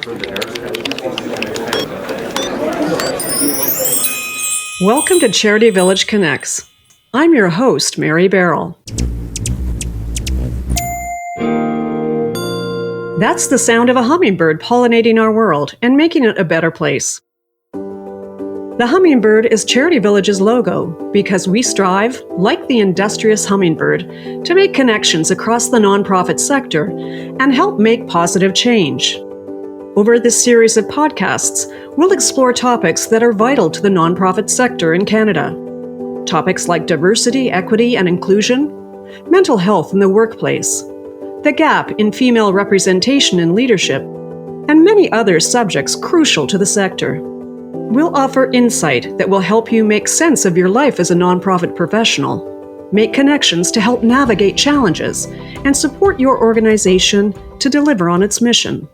Welcome to CharityVillage Connects. I'm your host, Mary Barrell. That's the sound of a hummingbird pollinating our world and making it a better place. The hummingbird is Charity Village's logo because we strive, like the industrious hummingbird, to make connections across the nonprofit sector and help make positive change. Over this series of podcasts, we'll explore topics that are vital to the nonprofit sector in Canada. Topics like diversity, equity, and inclusion, mental health in the workplace, the gap in female representation in leadership, and many other subjects crucial to the sector. We'll offer insight that will help you make sense of your life as a nonprofit professional, make connections to help navigate challenges, and support your organization to deliver on its mission.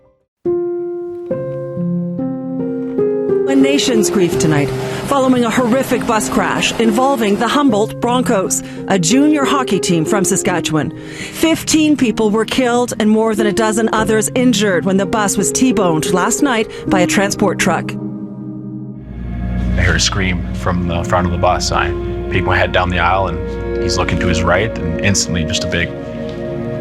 A nation's grief tonight, following a horrific bus crash involving the Humboldt Broncos, a junior hockey team from Saskatchewan. 15 people were killed and more than a dozen others injured when the bus was T-boned last night by a transport truck. I heard a scream from the front of the bus. I peeked my head down the aisle and he's looking to his right, and instantly just a big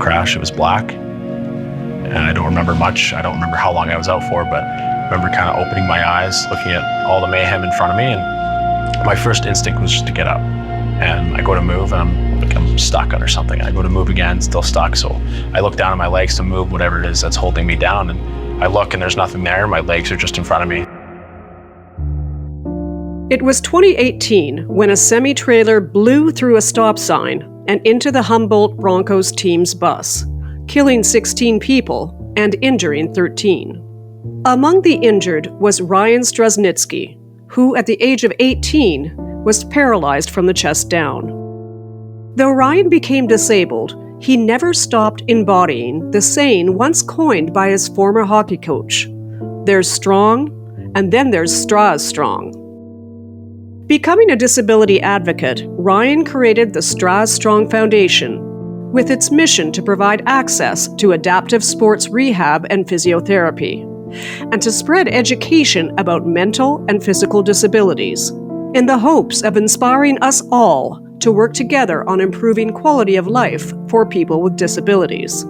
crash. It was black. And I don't remember much. I don't remember how long I was out for, but I remember kind of opening my eyes, looking at all the mayhem in front of me, and my first instinct was just to get up. And I go to move and I'm stuck under something. I go to move again, still stuck. So I look down at my legs to move whatever it is that's holding me down, and I look and there's nothing there. My legs are just in front of me. It was 2018 when a semi-trailer blew through a stop sign and into the Humboldt Broncos team's bus, killing 16 people and injuring 13. Among the injured was Ryan Straschnitzki, who at the age of 18 was paralyzed from the chest down. Though Ryan became disabled, he never stopped embodying the saying once coined by his former hockey coach: "There's strong, and then there's Straz strong." Becoming a disability advocate, Ryan created the Straz Strong Foundation with its mission to provide access to adaptive sports rehab and physiotherapy, and to spread education about mental and physical disabilities, in the hopes of inspiring us all to work together on improving quality of life for people with disabilities.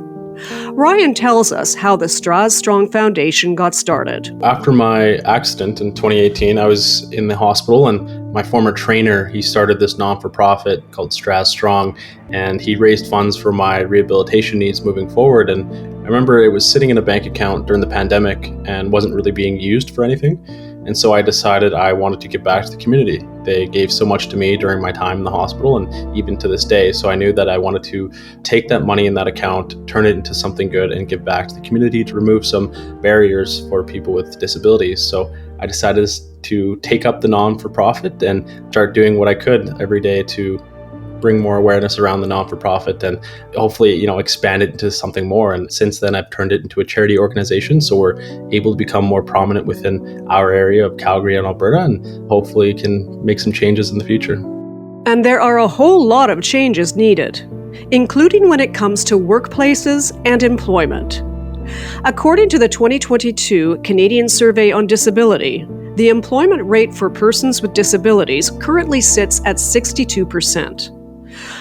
Ryan tells us how the Straz Strong Foundation got started. After my accident in 2018, I was in the hospital, and my former trainer, he started this non-for-profit called Straz Strong, and he raised funds for my rehabilitation needs moving forward. And I remember it was sitting in a bank account during the pandemic and wasn't really being used for anything. And so I decided I wanted to give back to the community. They gave so much to me during my time in the hospital and even to this day. So I knew that I wanted to take that money in that account, turn it into something good, and give back to the community to remove some barriers for people with disabilities. So I decided to take up the non-for-profit and start doing what I could every day to bring more awareness around the non-for-profit and hopefully, expand it into something more. And since then, I've turned it into a charity organization, so we're able to become more prominent within our area of Calgary and Alberta, and hopefully can make some changes in the future. And there are a whole lot of changes needed, including when it comes to workplaces and employment. According to the 2022 Canadian Survey on Disability, the employment rate for persons with disabilities currently sits at 62%.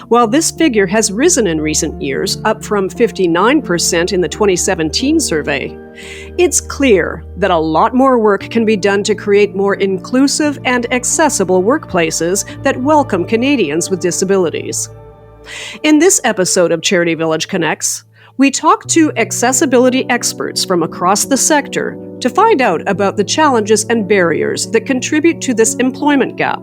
While this figure has risen in recent years, up from 59% in the 2017 survey, it's clear that a lot more work can be done to create more inclusive and accessible workplaces that welcome Canadians with disabilities. In this episode of Charity Village Connects, we talk to accessibility experts from across the sector to find out about the challenges and barriers that contribute to this employment gap,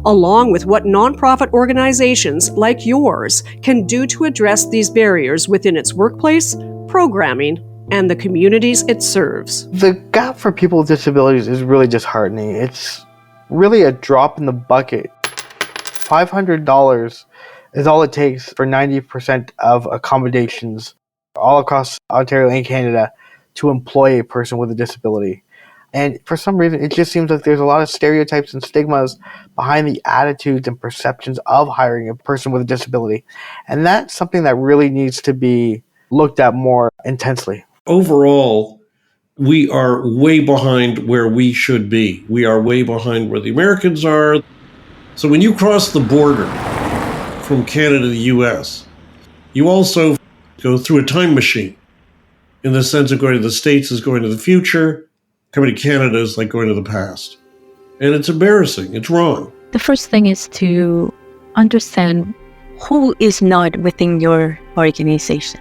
along with what nonprofit organizations like yours can do to address these barriers within its workplace, programming, and the communities it serves. The gap for people with disabilities is really disheartening. It's really a drop in the bucket. $500 is all it takes for 90% of accommodations all across Ontario and Canada to employ a person with a disability. And for some reason, it just seems like there's a lot of stereotypes and stigmas behind the attitudes and perceptions of hiring a person with a disability. And that's something that really needs to be looked at more intensely. Overall, we are way behind where we should be. We are way behind where the Americans are. So when you cross the border from Canada to the US, you also go through a time machine in the sense of going to the States is going to the future, coming to Canada is like going to the past. And it's embarrassing. It's wrong. The first thing is to understand who is not within your organization.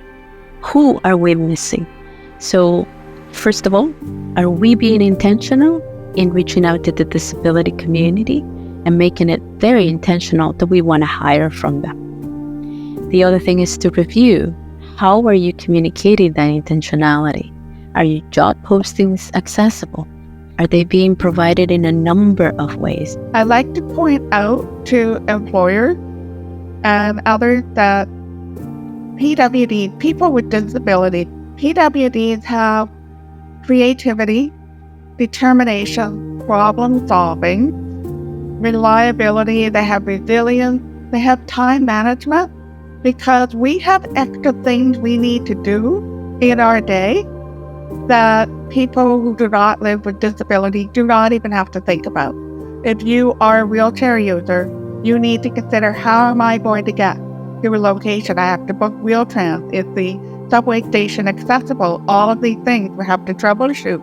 Who are we missing? So, first of all, are we being intentional in reaching out to the disability community and making it very intentional that we want to hire from them? The other thing is to review, how are you communicating that intentionality? Are your job postings accessible? Are they being provided in a number of ways? I like to point out to employers and others that PWD, people with disability, PWDs have creativity, determination, problem solving, reliability, they have resilience, they have time management, because we have extra things we need to do in our day that people who do not live with disability do not even have to think about. If you are a wheelchair user, you need to consider, how am I going to get to a location? I have to book Wheel-Trans. Is the subway station accessible? All of these things we have to troubleshoot.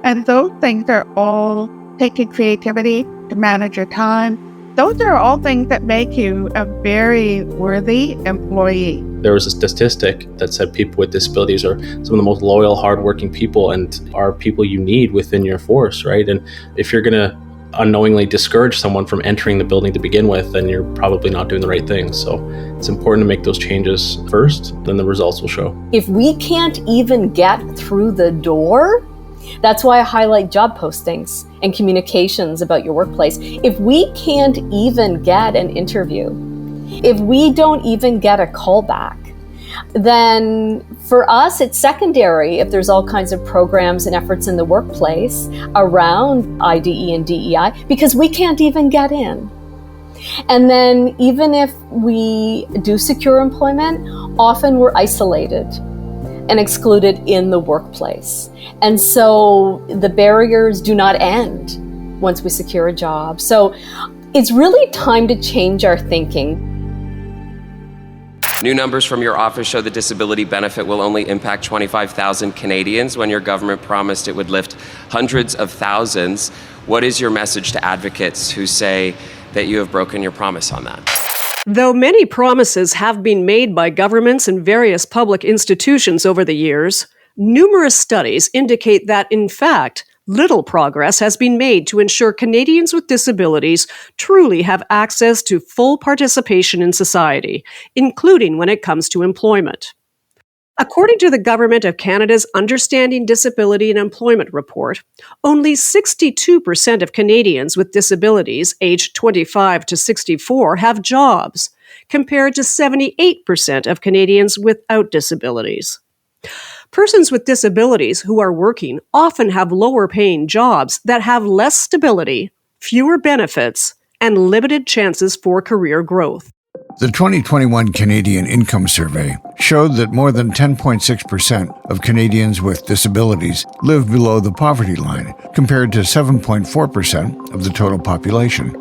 And those things are all taking creativity to manage your time. Those are all things that make you a very worthy employee. There was a statistic that said people with disabilities are some of the most loyal, hardworking people and are people you need within your force, right? And if you're going to unknowingly discourage someone from entering the building to begin with, then you're probably not doing the right thing. So it's important to make those changes first, then the results will show. If we can't even get through the door, that's why I highlight job postings and communications about your workplace. If we can't even get an interview, if we don't even get a call back, then for us it's secondary if there's all kinds of programs and efforts in the workplace around IDE and DEI, because we can't even get in. And then even if we do secure employment, often we're isolated and excluded in the workplace. And so the barriers do not end once we secure a job. So it's really time to change our thinking. New numbers from your office show the disability benefit will only impact 25,000 Canadians when your government promised it would lift hundreds of thousands. What is your message to advocates who say that you have broken your promise on that? Though many promises have been made by governments and various public institutions over the years, numerous studies indicate that, in fact, little progress has been made to ensure Canadians with disabilities truly have access to full participation in society, including when it comes to employment. According to the Government of Canada's Understanding Disability and Employment report, only 62% of Canadians with disabilities aged 25 to 64 have jobs, compared to 78% of Canadians without disabilities. Persons with disabilities who are working often have lower-paying jobs that have less stability, fewer benefits, and limited chances for career growth. The 2021 Canadian Income Survey showed that more than 10.6% of Canadians with disabilities live below the poverty line, compared to 7.4% of the total population.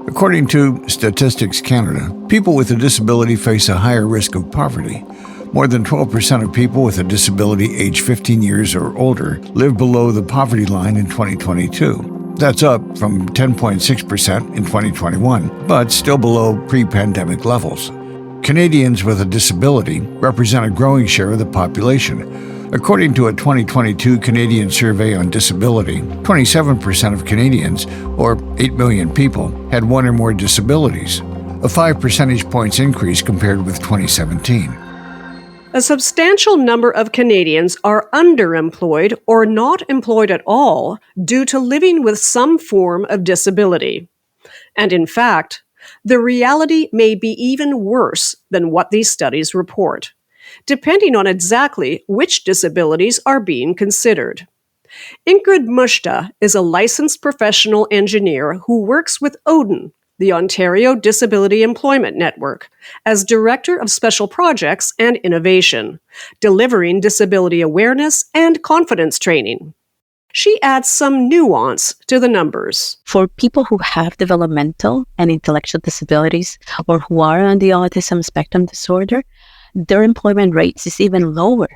According to Statistics Canada, people with a disability face a higher risk of poverty. More than 12% of people with a disability aged 15 years or older live below the poverty line in 2022. That's up from 10.6% in 2021, but still below pre-pandemic levels. Canadians with a disability represent a growing share of the population. According to a 2022 Canadian survey on disability, 27% of Canadians, or 8 million people, had one or more disabilities, a 5 percentage points increase compared with 2017. A substantial number of Canadians are underemployed or not employed at all due to living with some form of disability. And in fact, the reality may be even worse than what these studies report, depending on exactly which disabilities are being considered. Ingrid Muschta is a licensed professional engineer who works with Odin, the Ontario Disability Employment Network, as Director of Special Projects and Innovation, delivering disability awareness and confidence training. she adds some nuance to the numbers. For people who have developmental and intellectual disabilities or who are on the autism spectrum disorder, their employment rates is even lower.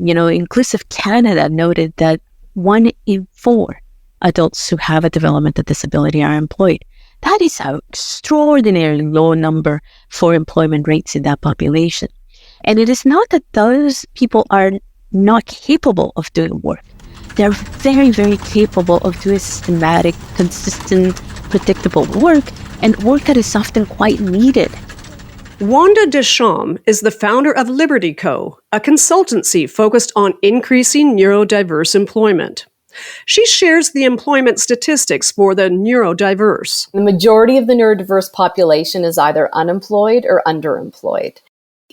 Inclusive Canada noted that 1 in 4 adults who have a developmental disability are employed. That is an extraordinarily low number for employment rates in that population. And it is not that those people are not capable of doing work. They're very, very capable of doing systematic, consistent, predictable work, and work that is often quite needed. Wanda Deschamps is the founder of Liberty Co., a consultancy focused on increasing neurodiverse employment. She shares the employment statistics for the neurodiverse. The majority of the neurodiverse population is either unemployed or underemployed.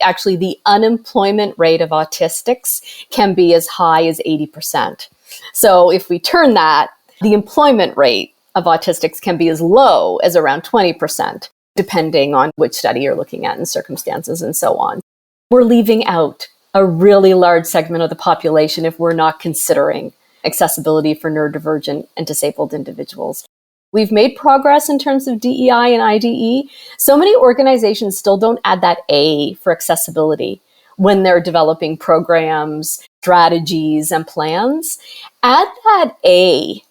Actually, the unemployment rate of autistics can be as high as 80%. So if we turn that, the employment rate of autistics can be as low as around 20%, depending on which study you're looking at and circumstances and so on. We're leaving out a really large segment of the population if we're not considering accessibility for neurodivergent and disabled individuals. We've made progress in terms of DEI and IDE. So many organizations still don't add that A for accessibility when they're developing programs, strategies, and plans. Add that A.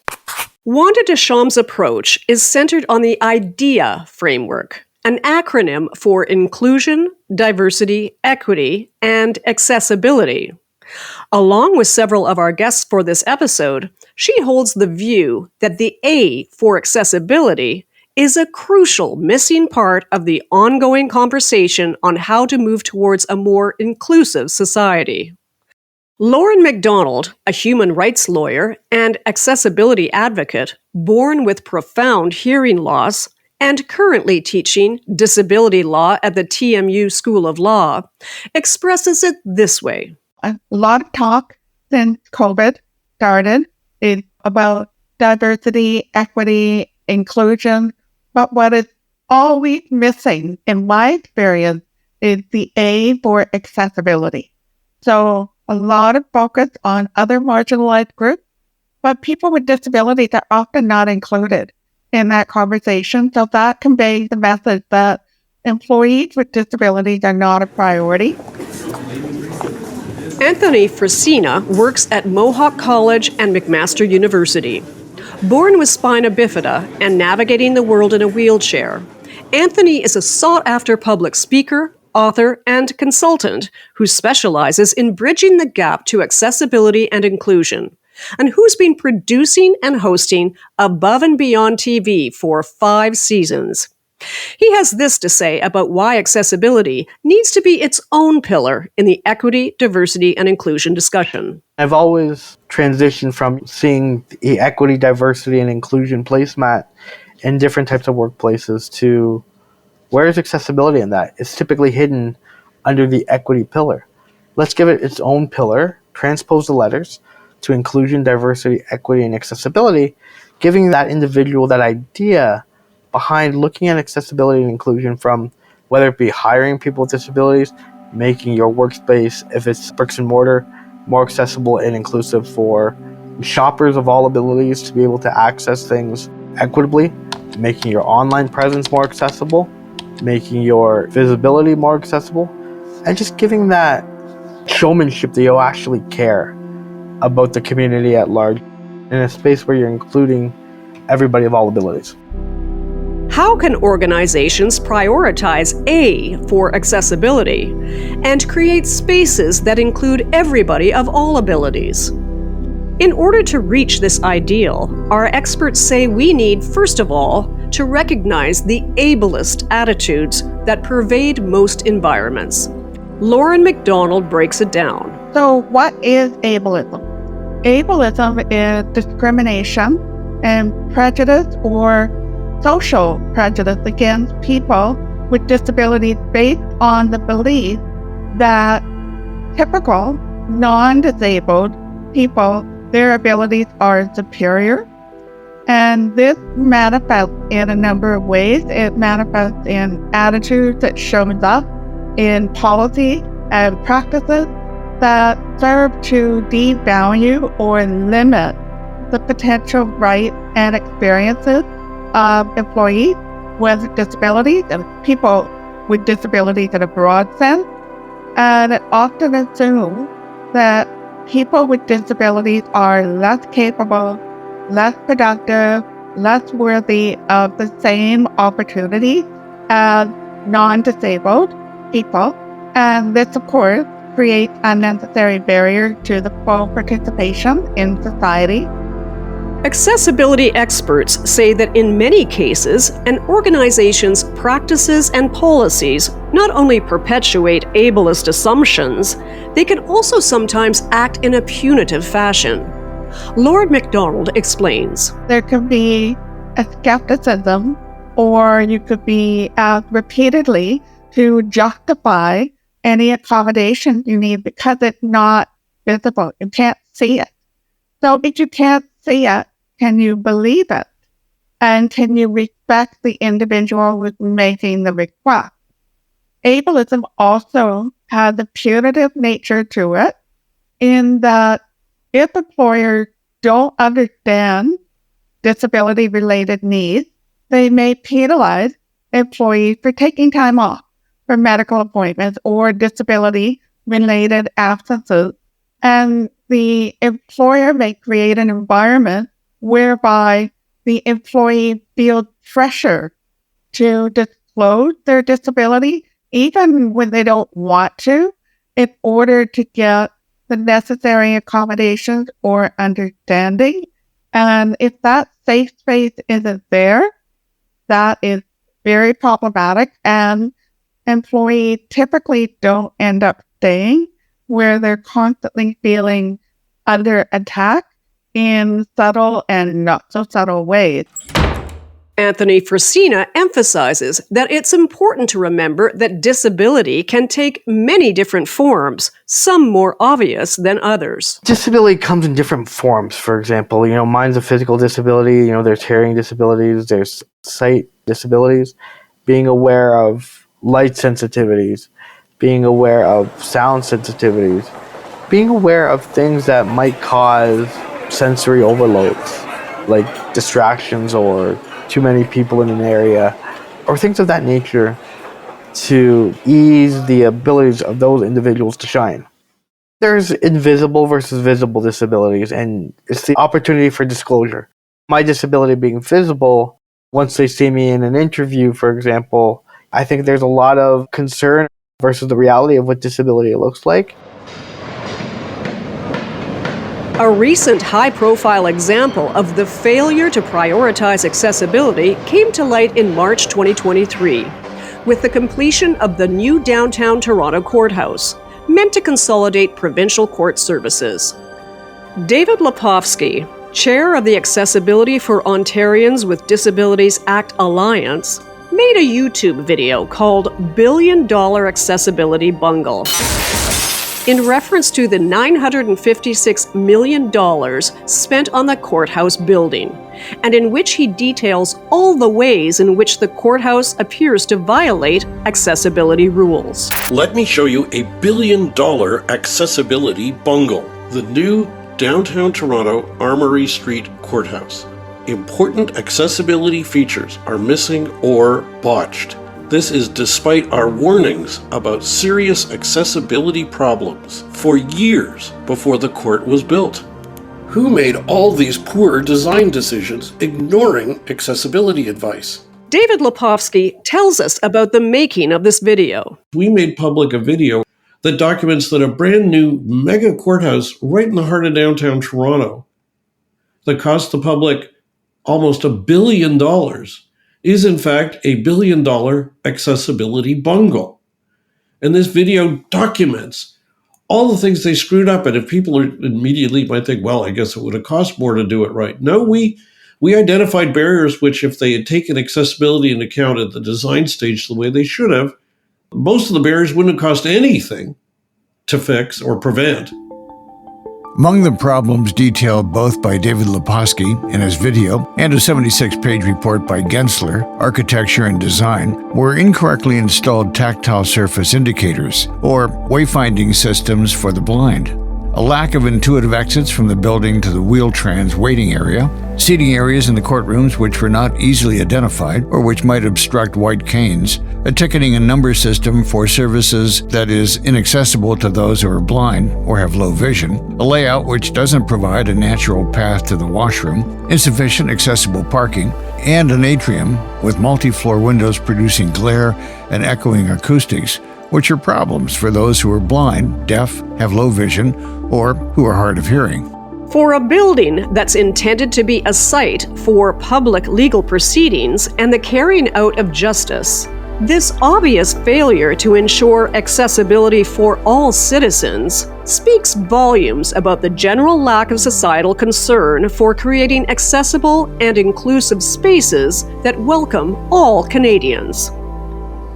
Wanda Deschamps' approach is centered on the IDEA framework, an acronym for inclusion, diversity, equity, and accessibility. Along with several of our guests for this episode, she holds the view that the A for accessibility is a crucial missing part of the ongoing conversation on how to move towards a more inclusive society. Lauren McDonald, a human rights lawyer and accessibility advocate, born with profound hearing loss, and currently teaching disability law at the TMU School of Law, expresses it this way. A lot of talk since COVID started is about diversity, equity, inclusion, but what is always missing, in my experience, is the A for accessibility. So a lot of focus on other marginalized groups, but people with disabilities are often not included in that conversation. So that conveys the message that employees with disabilities are not a priority. Anthony Frasina works at Mohawk College and McMaster University. Born with spina bifida and navigating the world in a wheelchair, Anthony is a sought-after public speaker, author, and consultant who specializes in bridging the gap to accessibility and inclusion, and who's been producing and hosting Above and Beyond TV for 5 seasons. He has this to say about why accessibility needs to be its own pillar in the equity, diversity, and inclusion discussion. I've always transitioned from seeing the equity, diversity, and inclusion placemat in different types of workplaces to where is accessibility in that? It's typically hidden under the equity pillar. Let's give it its own pillar, transpose the letters to inclusion, diversity, equity, and accessibility, giving that individual that idea behind looking at accessibility and inclusion from whether it be hiring people with disabilities, making your workspace, if it's bricks and mortar, more accessible and inclusive for shoppers of all abilities to be able to access things equitably, making your online presence more accessible, making your visibility more accessible, and just giving that showmanship that you'll actually care about the community at large in a space where you're including everybody of all abilities. How can organizations prioritize A for accessibility and create spaces that include everybody of all abilities? In order to reach this ideal, our experts say we need, first of all, to recognize the ableist attitudes that pervade most environments. Lauren McDonald breaks it down. So what is ableism? Ableism is discrimination and prejudice or social prejudice against people with disabilities based on the belief that typical non-disabled people, their abilities are superior. And this manifests in a number of ways. It manifests in attitudes that shows up in policy and practices that serve to devalue or limit the potential rights and experiences of employees with disabilities and people with disabilities in a broad sense. And it often assumes that people with disabilities are less capable, less productive, less worthy of the same opportunity as non-disabled people. And this, of course, creates unnecessary barriers to the full participation in society. Accessibility experts say that in many cases, an organization's practices and policies not only perpetuate ableist assumptions, they can also sometimes act in a punitive fashion. Lord MacDonald explains. There can be a skepticism, or you could be asked repeatedly to justify any accommodation you need because it's not visible. You can't see it. So if you can't see it, can you believe it? And can you respect the individual who's making the request? Ableism also has a punitive nature to it, in that if employers don't understand disability-related needs, they may penalize employees for taking time off for medical appointments or disability-related absences. And the employer may create an environment whereby the employee feels pressure to disclose their disability, even when they don't want to, in order to get the necessary accommodations or understanding. And if that safe space isn't there, that is very problematic, and employees typically don't end up staying, where they're constantly feeling under attack in subtle and not so subtle ways. Anthony Frisina emphasizes that it's important to remember that disability can take many different forms, some more obvious than others. Disability comes in different forms. For example, mine's a physical disability. There's hearing disabilities, there's sight disabilities. Being aware of light sensitivities, being aware of sound sensitivities, being aware of things that might cause sensory overloads, like distractions or too many people in an area, or things of that nature, to ease the abilities of those individuals to shine. There's invisible versus visible disabilities, and it's the opportunity for disclosure. My disability being visible, once they see me in an interview, for example, I think there's a lot of concern versus the reality of what disability looks like. A recent high-profile example of the failure to prioritize accessibility came to light in March 2023, with the completion of the new downtown Toronto courthouse, meant to consolidate provincial court services. David Lepofsky, chair of the Accessibility for Ontarians with Disabilities Act Alliance, made a YouTube video called $1 Billion Accessibility Bungle, in reference to the $956 million spent on the courthouse building, and in which he details all the ways in which the courthouse appears to violate accessibility rules. Let me show you a $1 billion accessibility bungle. The new downtown Toronto Armory Street Courthouse. Important accessibility features are missing or botched. This is despite our warnings about serious accessibility problems for years before the court was built. Who made all these poor design decisions, ignoring accessibility advice? David Lepofsky tells us about the making of this video. We made public a video that documents that a brand new mega courthouse right in the heart of downtown Toronto that cost the public almost $1 billion is in fact a $1 billion accessibility bungle. And this video documents all the things they screwed up. And if people immediately might think, well, I guess it would have cost more to do it right. No, we identified barriers which, if they had taken accessibility into account at the design stage the way they should have, most of the barriers wouldn't have cost anything to fix or prevent. Among the problems detailed both by David Lepofsky in his video and a 76-page report by Gensler, Architecture and Design, were incorrectly installed tactile surface indicators, or wayfinding systems for the blind. a lack of intuitive exits from the building to the wheel-trans waiting area, seating areas in the courtrooms which were not easily identified or which might obstruct white canes, a ticketing and number system for services that is inaccessible to those who are blind or have low vision, a layout which doesn't provide a natural path to the washroom, insufficient accessible parking, and an atrium with multi-floor windows producing glare and echoing acoustics, which are problems for those who are blind, deaf, have low vision, or who are hard of hearing. For a building that's intended to be a site for public legal proceedings and the carrying out of justice, this obvious failure to ensure accessibility for all citizens speaks volumes about the general lack of societal concern for creating accessible and inclusive spaces that welcome all Canadians.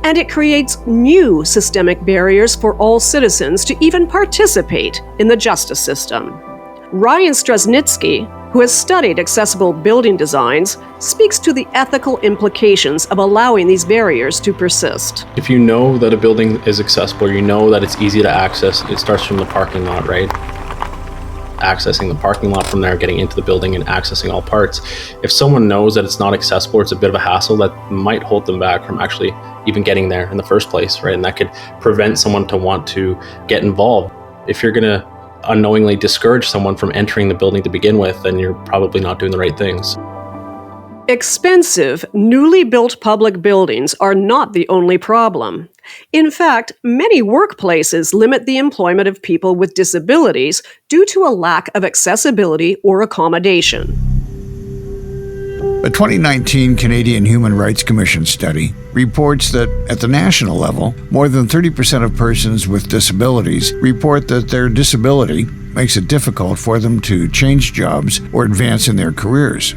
And it creates new systemic barriers for all citizens to even participate in the justice system. Ryan Straschnitzki, who has studied accessible building designs, speaks to the ethical implications of allowing these barriers to persist. If you know that a building is accessible, you know that it's easy to access, it starts from the parking lot, right? Accessing the parking lot from there, getting into the building and accessing all parts. If someone knows that it's not accessible, or it's a bit of a hassle, that might hold them back from actually even getting there in the first place, right? And that could prevent someone to want to get involved. If you're gonna unknowingly discourage someone from entering the building to begin with, then you're probably not doing the right things. Expensive, newly built public buildings are not the only problem. In fact, many workplaces limit the employment of people with disabilities due to a lack of accessibility or accommodation. A 2019 Canadian Human Rights Commission study reports that at the national level, more than 30% of persons with disabilities report that their disability makes it difficult for them to change jobs or advance in their careers.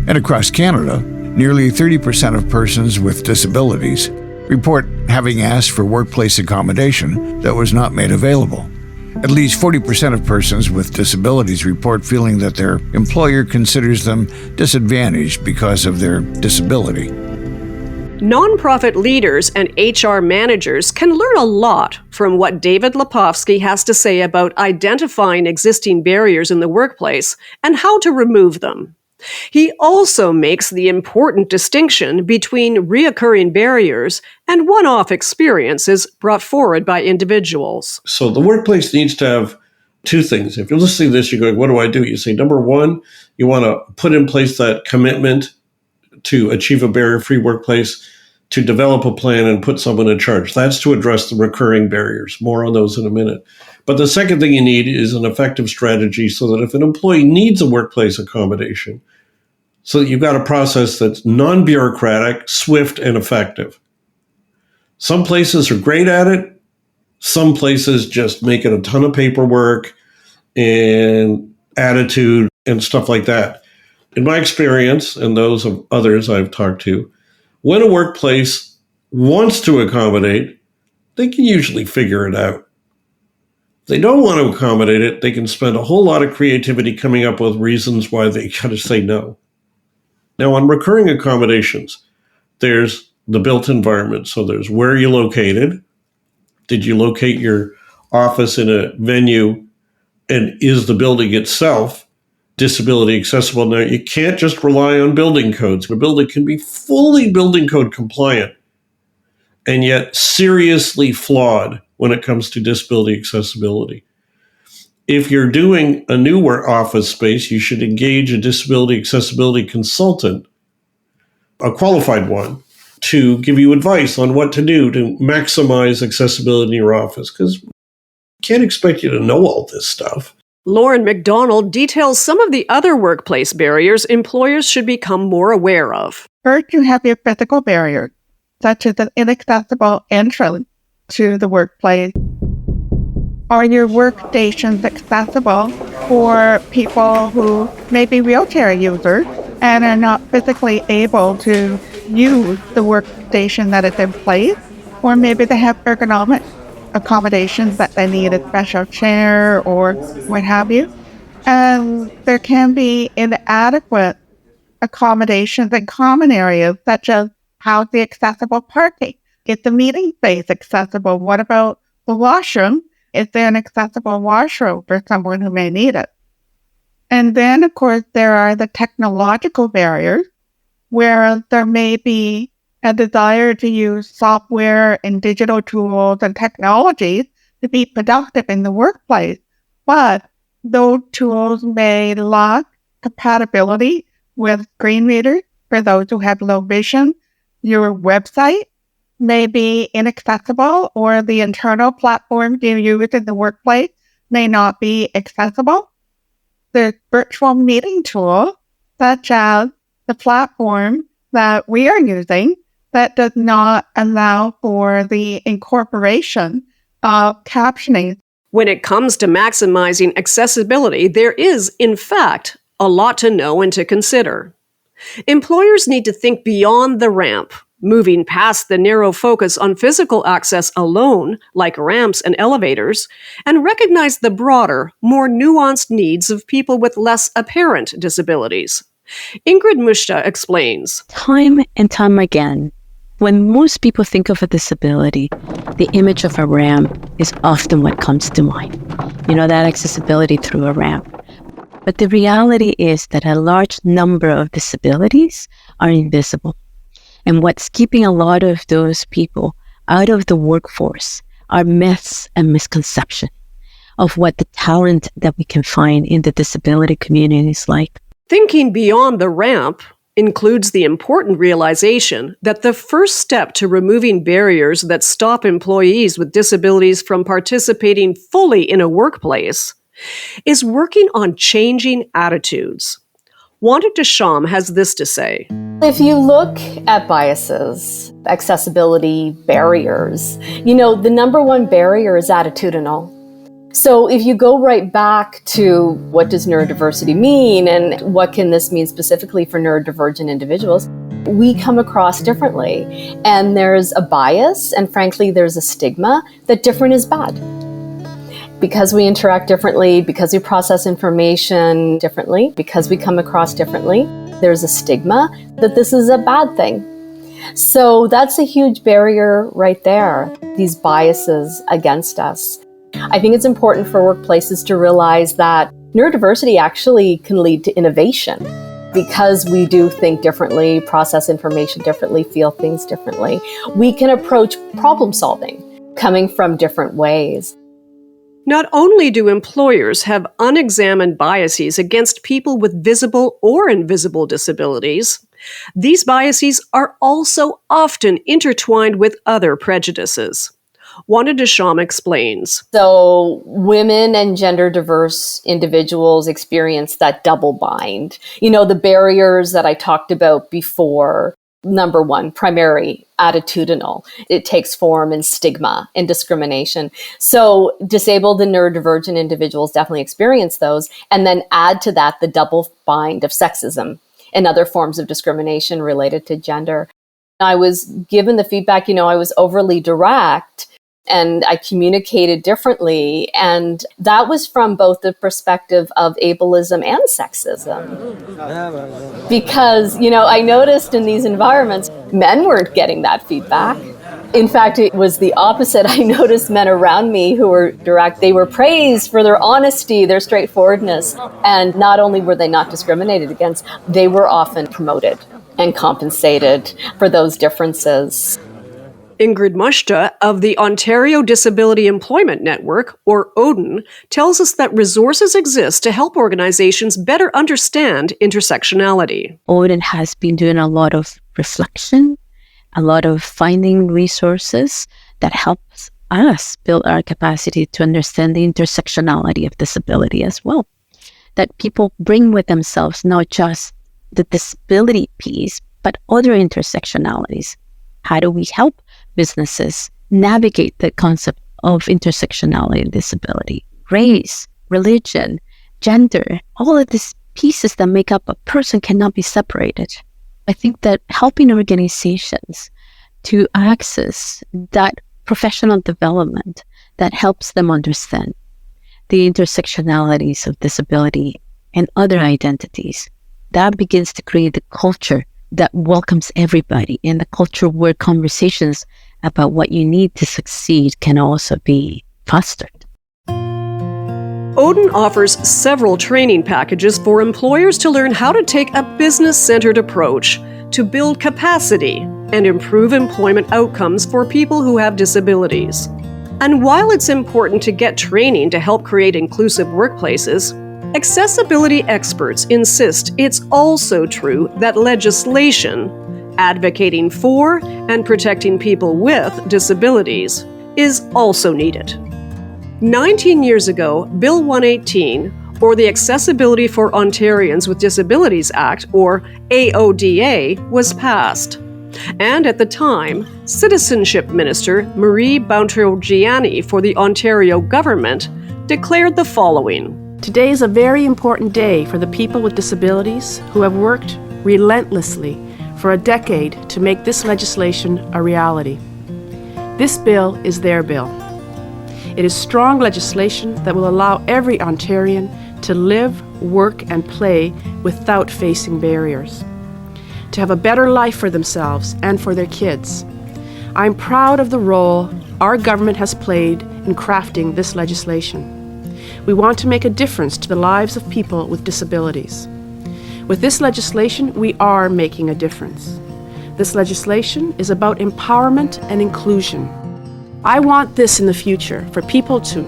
And across Canada, nearly 30% of persons with disabilities report having asked for workplace accommodation that was not made available. At least 40% of persons with disabilities report feeling that their employer considers them disadvantaged because of their disability. Nonprofit leaders and HR managers can learn a lot from what David Lepofsky has to say about identifying existing barriers in the workplace and how to remove them. He also makes the important distinction between reoccurring barriers and one-off experiences brought forward by individuals. So the workplace needs to have two things. If you're listening to this, you're going, what do I do? You say, number one, you want to put in place that commitment to achieve a barrier-free workplace, to develop a plan and put someone in charge. That's to address the recurring barriers. More on those in a minute. But the second thing you need is an effective strategy so that if an employee needs a workplace accommodation, so that you've got a process that's non-bureaucratic, swift, and effective. Some places are great at it. Some places just make it a ton of paperwork and attitude and stuff like that. In my experience, and those of others I've talked to, when a workplace wants to accommodate, they can usually figure it out. If they don't want to accommodate it, they can spend a whole lot of creativity coming up with reasons why they got to say no. Now, on recurring accommodations, there's the built environment. So there's where you're located. Did you locate your office in a venue? And is the building itself disability accessible? Now, you can't just rely on building codes. A building can be fully building code compliant and yet seriously flawed when it comes to disability accessibility. If you're doing a newer office space, you should engage a disability accessibility consultant, a qualified one, to give you advice on what to do to maximize accessibility in your office, because we can't expect you to know all this stuff. Lauren McDonald details some of the other workplace barriers employers should become more aware of. First, you have your physical barrier, such as an inaccessible entrance to the workplace. Are your workstations accessible for people who may be wheelchair users and are not physically able to use the workstation that is in place? Or maybe they have ergonomic accommodations that they need, a special chair or what have you. And there can be inadequate accommodations in common areas, such as how's the accessible parking? Is the meeting space accessible? What about the washroom? is there an accessible washroom for someone who may need it? And then, of course, there are the technological barriers where there may be a desire to use software and digital tools and technologies to be productive in the workplace, but those tools may lack compatibility with screen readers for those who have low vision. Your website may be inaccessible, or the internal platforms you use in the workplace may not be accessible. The virtual meeting tool, such as the platform that we are using, that does not allow for the incorporation of captioning. When it comes to maximizing accessibility, there is, in fact, a lot to know and to consider. Employers need to think beyond the ramp, moving past the narrow focus on physical access alone, like ramps and elevators, and recognize the broader, more nuanced needs of people with less apparent disabilities. Ingrid Muschta explains. Time and time again, when most people think of a disability, the image of a ramp is often what comes to mind. That accessibility through a ramp. But the reality is that a large number of disabilities are invisible. And what's keeping a lot of those people out of the workforce are myths and misconceptions of what the talent that we can find in the disability community is like. Thinking beyond the ramp includes the important realization that the first step to removing barriers that stop employees with disabilities from participating fully in a workplace is working on changing attitudes. Wanda Desham has this to say. If you look at biases, accessibility barriers, the number one barrier is attitudinal. So if you go right back to what does neurodiversity mean and what can this mean specifically for neurodivergent individuals, we come across differently. And there's a bias, and frankly, there's a stigma that different is bad. Because we interact differently, because we process information differently, because we come across differently, there's a stigma that this is a bad thing. So that's a huge barrier right there, these biases against us. I think it's important for workplaces to realize that neurodiversity actually can lead to innovation because we do think differently, process information differently, feel things differently. We can approach problem solving coming from different ways. Not only do employers have unexamined biases against people with visible or invisible disabilities, these biases are also often intertwined with other prejudices. Wanda Desham explains. So women and gender diverse individuals experience that double bind. The barriers that I talked about before. Number one, primary, attitudinal. It takes form in stigma and discrimination. So disabled and neurodivergent individuals definitely experience those. And then add to that the double bind of sexism and other forms of discrimination related to gender. I was given the feedback, I was overly direct and I communicated differently. And that was from both the perspective of ableism and sexism. Because, I noticed in these environments, men weren't getting that feedback. In fact, it was the opposite. I noticed men around me who were direct, they were praised for their honesty, their straightforwardness. And not only were they not discriminated against, they were often promoted and compensated for those differences. Ingrid Muschta of the Ontario Disability Employment Network, or ODEN, tells us that resources exist to help organizations better understand intersectionality. ODEN has been doing a lot of reflection, a lot of finding resources that helps us build our capacity to understand the intersectionality of disability as well. That people bring with themselves not just the disability piece, but other intersectionalities. How do we help businesses navigate the concept of intersectionality and disability? Race, religion, gender, all of these pieces that make up a person cannot be separated. I think that helping organizations to access that professional development that helps them understand the intersectionalities of disability and other identities, that begins to create a culture that welcomes everybody, and the culture where conversations about what you need to succeed can also be fostered. Odin offers several training packages for employers to learn how to take a business-centered approach to build capacity and improve employment outcomes for people who have disabilities. And while it's important to get training to help create inclusive workplaces, accessibility experts insist it's also true that legislation advocating for and protecting people with disabilities is also needed. 19 years ago, Bill 118, or the Accessibility for Ontarians with Disabilities Act, or AODA, was passed. And at the time, Citizenship Minister Marie Bountrogiani for the Ontario government declared the following. Today is a very important day for the people with disabilities who have worked relentlessly for a decade to make this legislation a reality. This bill is their bill. It is strong legislation that will allow every Ontarian to live, work, and play without facing barriers, to have a better life for themselves and for their kids. I'm proud of the role our government has played in crafting this legislation. We want to make a difference to the lives of people with disabilities. With this legislation, we are making a difference. This legislation is about empowerment and inclusion. I want this in the future for people to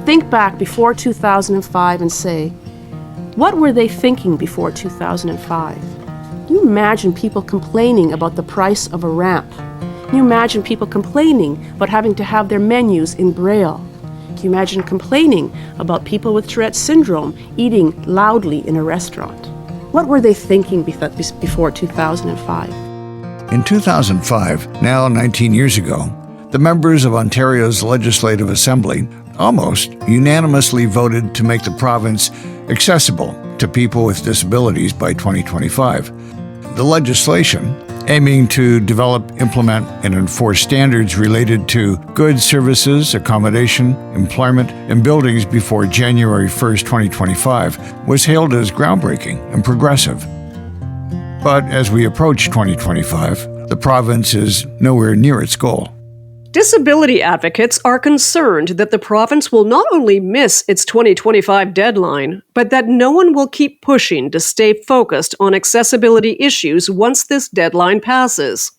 think back before 2005 and say, what were they thinking before 2005? Can you imagine people complaining about the price of a ramp? Can you imagine people complaining about having to have their menus in Braille? Can you imagine complaining about people with Tourette's syndrome eating loudly in a restaurant? What were they thinking before 2005? In 2005, now 19 years ago, the members of Ontario's Legislative Assembly almost unanimously voted to make the province accessible to people with disabilities by 2025. The legislation, aiming to develop, implement, and enforce standards related to goods, services, accommodation, employment, and buildings before January 1st, 2025, was hailed as groundbreaking and progressive. But as we approach 2025, the province is nowhere near its goal. Disability advocates are concerned that the province will not only miss its 2025 deadline, but that no one will keep pushing to stay focused on accessibility issues once this deadline passes.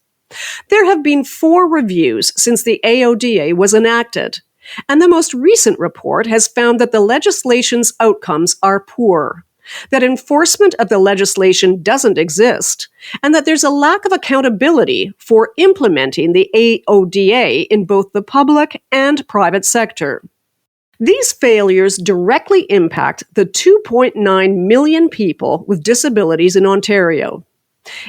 There have been 4 reviews since the AODA was enacted, and the most recent report has found that the legislation's outcomes are poor, that enforcement of the legislation doesn't exist, and that there's a lack of accountability for implementing the AODA in both the public and private sector. These failures directly impact the 2.9 million people with disabilities in Ontario.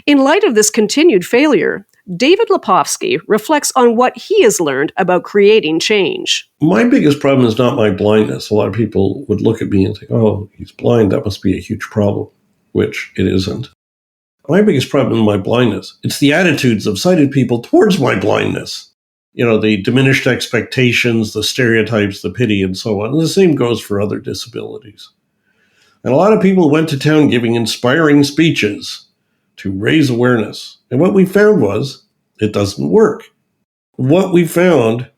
In light of this continued failure, David Lepofsky reflects on what he has learned about creating change. My biggest problem is not my blindness. A lot of people would look at me and think, oh, he's blind, that must be a huge problem, which it isn't. My biggest problem is my blindness. It's the attitudes of sighted people towards my blindness. You know, the diminished expectations, the stereotypes, the pity, and so on. And the same goes for other disabilities. And a lot of people went to town giving inspiring speeches to raise awareness. And what we found was, it doesn't work. What we found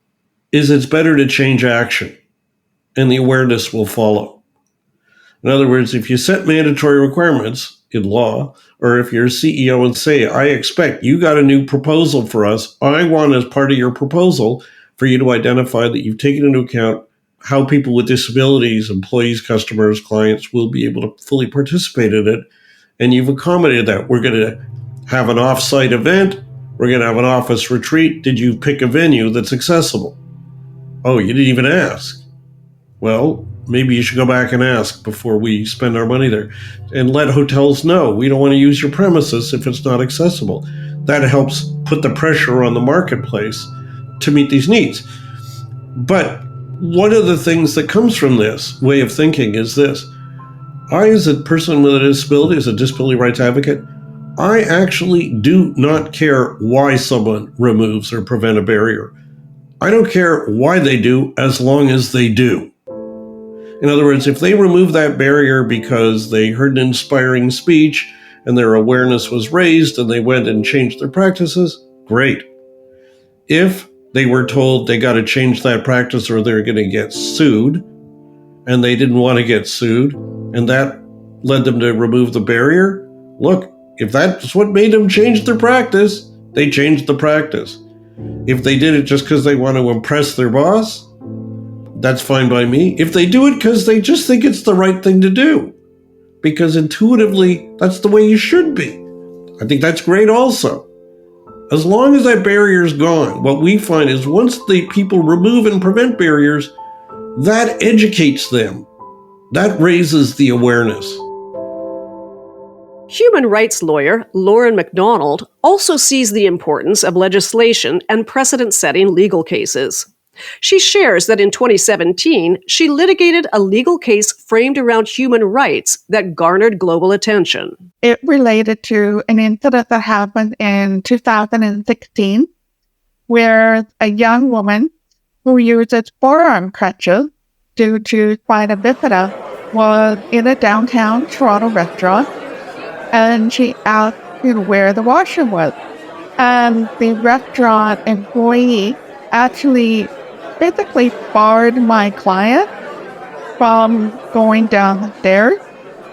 is it's better to change action, and the awareness will follow. In other words, if you set mandatory requirements in law, or if you're a CEO and say, I expect you got a new proposal for us, I want as part of your proposal for you to identify that you've taken into account how people with disabilities, employees, customers, clients will be able to fully participate in it, and you've accommodated that. We're going to have an off-site event. We're going to have an office retreat. Did you pick a venue that's accessible? Oh, you didn't even ask. Well, maybe you should go back and ask before we spend our money there. And let hotels know we don't want to use your premises if it's not accessible. That helps put the pressure on the marketplace to meet these needs. But one of the things that comes from this way of thinking is this. I, as a person with a disability, as a disability rights advocate, I actually do not care why someone removes or prevents a barrier. I don't care why they do, as long as they do. In other words, if they remove that barrier because they heard an inspiring speech and their awareness was raised and they went and changed their practices, great. If they were told they got to change that practice or they're going to get sued, and they didn't want to get sued, and that led them to remove the barrier. Look, if that's what made them change their practice, they changed the practice. If they did it just because they want to impress their boss, that's fine by me. If they do it because they just think it's the right thing to do, because intuitively, that's the way you should be, I think that's great also. As long as that barrier is gone, what we find is once the people remove and prevent barriers, that educates them. That raises the awareness. Human rights lawyer Lauren MacDonald also sees the importance of legislation and precedent-setting legal cases. She shares that in 2017, she litigated a legal case framed around human rights that garnered global attention. It related to an incident that happened in 2016 where a young woman who uses forearm crutches due to spina bifida was in a downtown Toronto restaurant, and she asked where the washroom was. And the restaurant employee actually physically barred my client from going down the stairs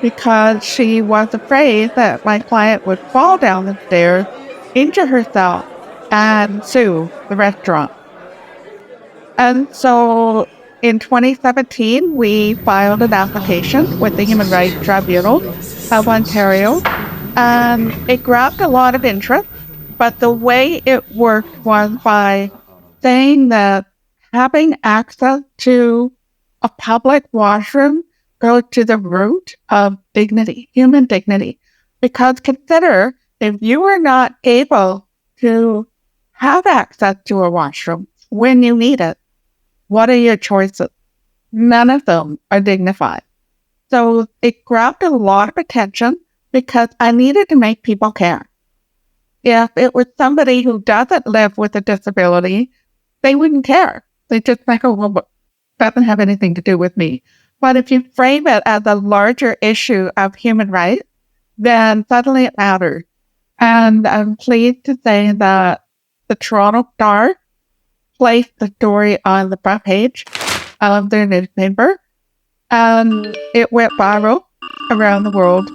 because she was afraid that my client would fall down the stairs, injure herself, and sue the restaurant. And so in 2017, we filed an application with the Human Rights Tribunal of Ontario, and it grabbed a lot of interest, but the way it worked was by saying that having access to a public washroom goes to the root of dignity, human dignity. Because consider, if you are not able to have access to a washroom when you need it, what are your choices? None of them are dignified. So it grabbed a lot of attention because I needed to make people care. If it was somebody who doesn't live with a disability, they wouldn't care. They just think, oh, well, that doesn't have anything to do with me. But if you frame it as a larger issue of human rights, then suddenly it matters. And I'm pleased to say that the Toronto Star placed the story on the front page of their newspaper, and it went viral around the world.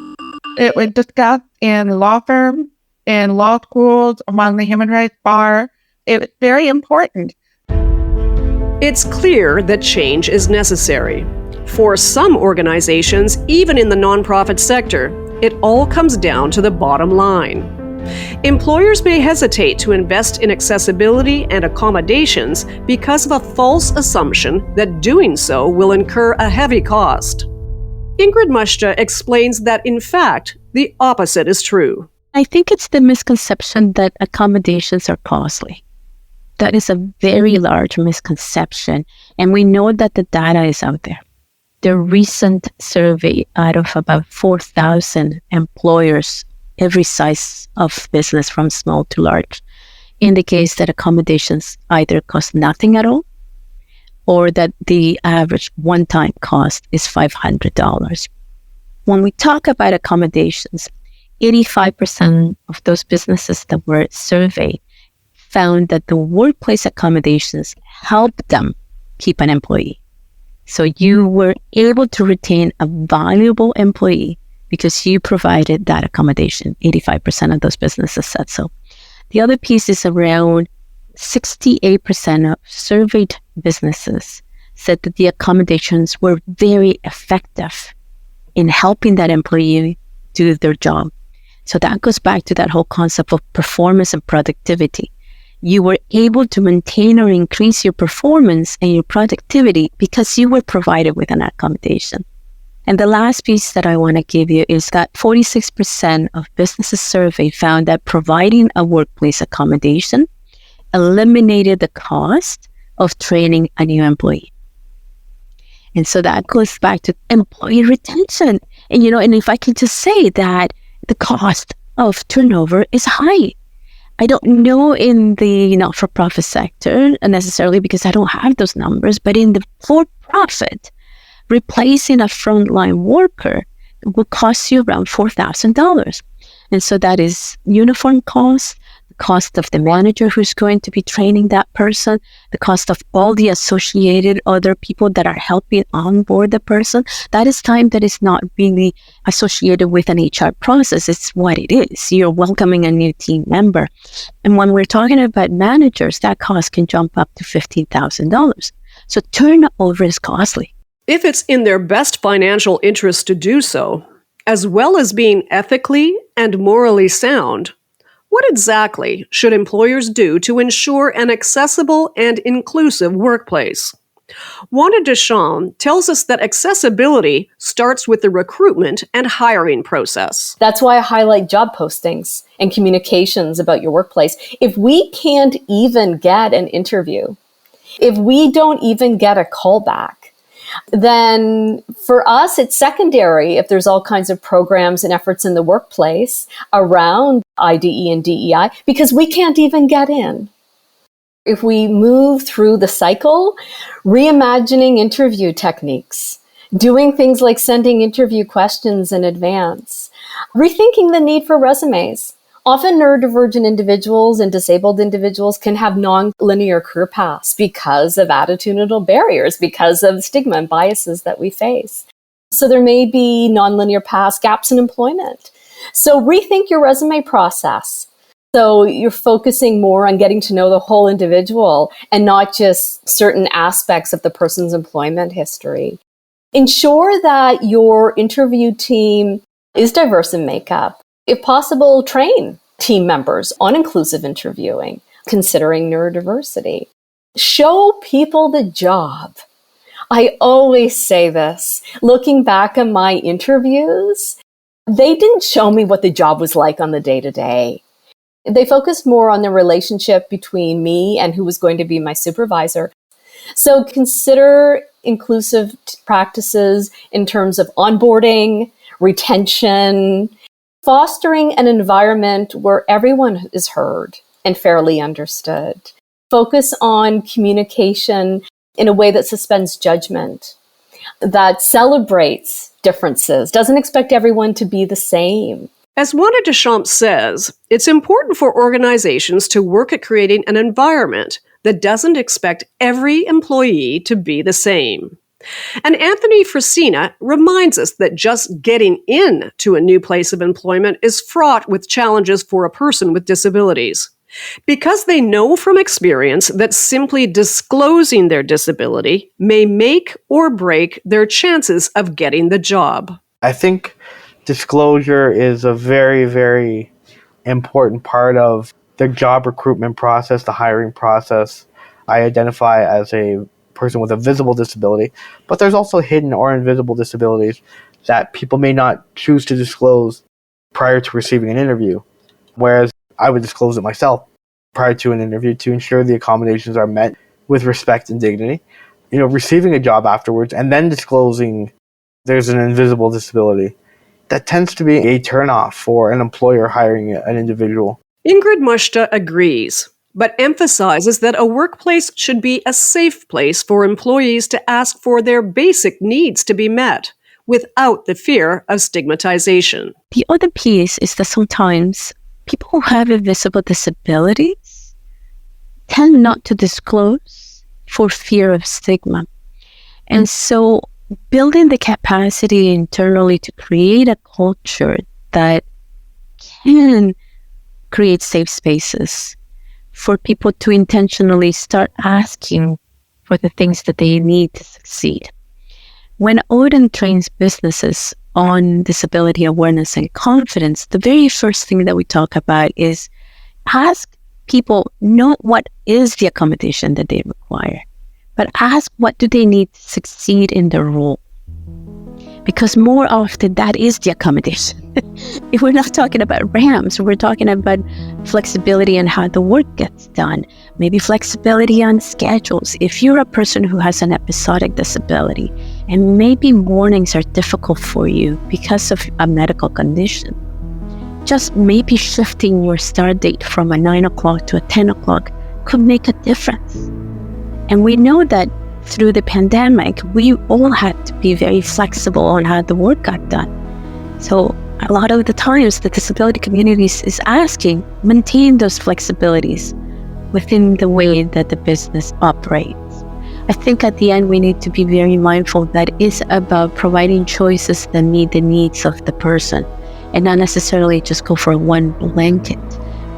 It was discussed in law firms, in law schools, among the human rights bar. It was very important. It's clear that change is necessary. For some organizations, even in the nonprofit sector, it all comes down to the bottom line. Employers may hesitate to invest in accessibility and accommodations because of a false assumption that doing so will incur a heavy cost. Ingrid Muschta explains that, in fact, the opposite is true. I think it's the misconception that accommodations are costly. That is a very large misconception, and we know that the data is out there. The recent survey out of about 4,000 employers, every size of business from small to large, indicates that accommodations either cost nothing at all or that the average one-time cost is $500. When we talk about accommodations, 85% of those businesses that were surveyed found that the workplace accommodations helped them keep an employee. So you were able to retain a valuable employee because you provided that accommodation. 85% of those businesses said so. The other piece is around 68% of surveyed businesses said that the accommodations were very effective in helping that employee do their job. So that goes back to that whole concept of performance and productivity. You were able to maintain or increase your performance and your productivity because you were provided with an accommodation. And the last piece that I want to give you is that 46% of businesses surveyed found that providing a workplace accommodation eliminated the cost of training a new employee. And so that goes back to employee retention. And, and if I can just say that the cost of turnover is high. I don't know in the not-for-profit sector necessarily because I don't have those numbers, but in the for-profit, replacing a frontline worker will cost you around $4,000. And so that is uniform costs, the cost of the manager who's going to be training that person, the cost of all the associated other people that are helping onboard the person. That is time that is not really associated with an HR process. It's what it is. You're welcoming a new team member. And when we're talking about managers, that cost can jump up to $15,000. So turnover is costly. If it's in their best financial interest to do so, as well as being ethically and morally sound, what exactly should employers do to ensure an accessible and inclusive workplace? Wanda Deschamps tells us that accessibility starts with the recruitment and hiring process. That's why I highlight job postings and communications about your workplace. If we can't even get an interview, if we don't even get a callback, then for us, it's secondary if there's all kinds of programs and efforts in the workplace around IDE and DEI, because we can't even get in. If we move through the cycle, reimagining interview techniques, doing things like sending interview questions in advance, rethinking the need for resumes. Often neurodivergent individuals and disabled individuals can have non-linear career paths because of attitudinal barriers, because of stigma and biases that we face. So there may be non-linear paths, gaps in employment. So rethink your resume process. So you're focusing more on getting to know the whole individual and not just certain aspects of the person's employment history. Ensure that your interview team is diverse in makeup. If possible, train team members on inclusive interviewing, considering neurodiversity. Show people the job. I always say this. Looking back at my interviews, they didn't show me what the job was like on the day-to-day. They focused more on the relationship between me and who was going to be my supervisor. So consider inclusive practices in terms of onboarding, retention, fostering an environment where everyone is heard and fairly understood. Focus on communication in a way that suspends judgment, that celebrates differences, doesn't expect everyone to be the same. As Wanda Deschamps says, it's important for organizations to work at creating an environment that doesn't expect every employee to be the same. And Anthony Frisina reminds us that just getting into a new place of employment is fraught with challenges for a person with disabilities, because they know from experience that simply disclosing their disability may make or break their chances of getting the job. I think disclosure is a very, very important part of the job recruitment process, the hiring process. I identify as a person with a visible disability, but there's also hidden or invisible disabilities that people may not choose to disclose prior to receiving an interview, whereas I would disclose it myself prior to an interview to ensure the accommodations are met with respect and dignity. Receiving a job afterwards and then disclosing there's an invisible disability, that tends to be a turnoff for an employer hiring an individual. Ingrid Muschta agrees, but emphasizes that a workplace should be a safe place for employees to ask for their basic needs to be met without the fear of stigmatization. The other piece is that sometimes people who have invisible disabilities tend not to disclose for fear of stigma. And so building the capacity internally to create a culture that can create safe spaces for people to intentionally start asking for the things that they need to succeed. When Odin trains businesses on disability awareness and confidence, the very first thing that we talk about is ask people not what is the accommodation that they require, but ask what do they need to succeed in their role. Because more often that is the accommodation. If we're not talking about ramps, we're talking about flexibility and how the work gets done. Maybe flexibility on schedules. If you're a person who has an episodic disability and maybe mornings are difficult for you because of a medical condition, just maybe shifting your start date from a 9 o'clock to a 10 o'clock could make a difference. And we know that through the pandemic, we all had to be very flexible on how the work got done. So a lot of the times the disability community is asking, maintain those flexibilities within the way that the business operates. I think at the end we need to be very mindful that it's about providing choices that meet the needs of the person and not necessarily just go for one blanket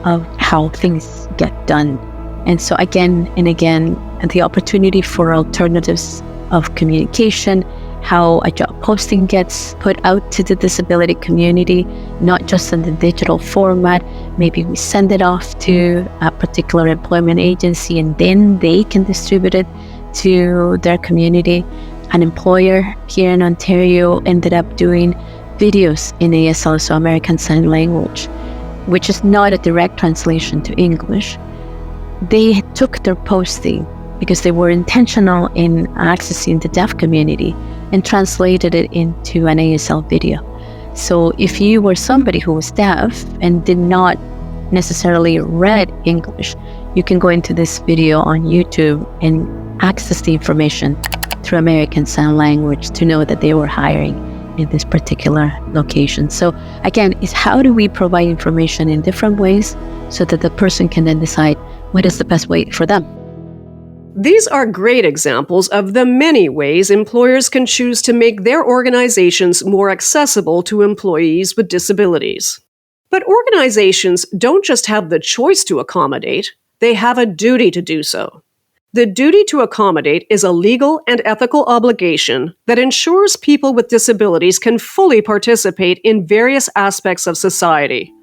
of how things get done. And so again and again, the opportunity for alternatives of communication, how a job posting gets put out to the disability community, not just in the digital format. Maybe we send it off to a particular employment agency and then they can distribute it to their community. An employer here in Ontario ended up doing videos in ASL, so American Sign Language, which is not a direct translation to English. They took their posting because they were intentional in accessing the deaf community and translated it into an ASL video. So if you were somebody who was deaf and did not necessarily read English, you can go into this video on YouTube and access the information through American Sign Language to know that they were hiring in this particular location. So again, it's how do we provide information in different ways so that the person can then decide what is the best way for them. These are great examples of the many ways employers can choose to make their organizations more accessible to employees with disabilities. But organizations don't just have the choice to accommodate, they have a duty to do so. The duty to accommodate is a legal and ethical obligation that ensures people with disabilities can fully participate in various aspects of society,